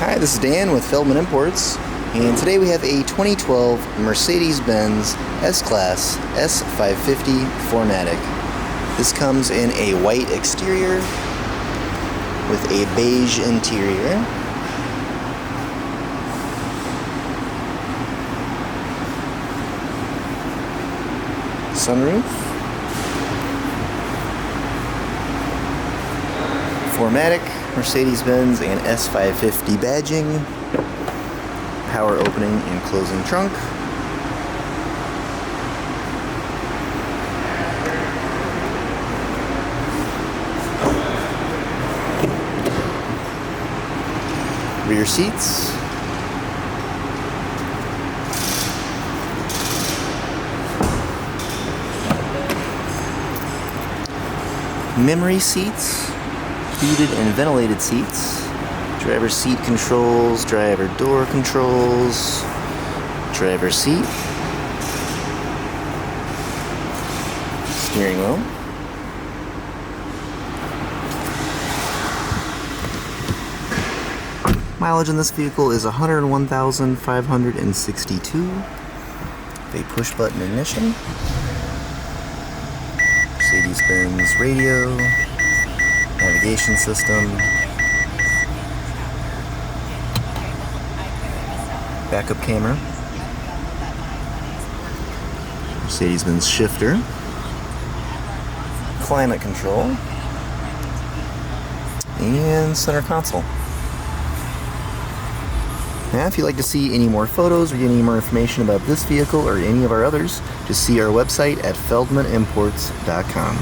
Hi, this is Dan with Feldmann Imports, and today we have a 2012 Mercedes-Benz S-Class S550 4MATIC. This comes in a white exterior with a beige interior. Sunroof. 4MATIC, Mercedes-Benz and S550 badging, power opening and closing trunk, rear seats, memory seats, heated and ventilated seats, driver seat controls, driver door controls, driver seat, steering wheel, mileage in this vehicle is 101,562, a push button ignition, Mercedes-Benz radio, navigation system, backup camera, Mercedes-Benz shifter, climate control, and center console. Now, if you'd like to see any more photos or get any more information about this vehicle or any of our others, just see our website at feldmannimports.com.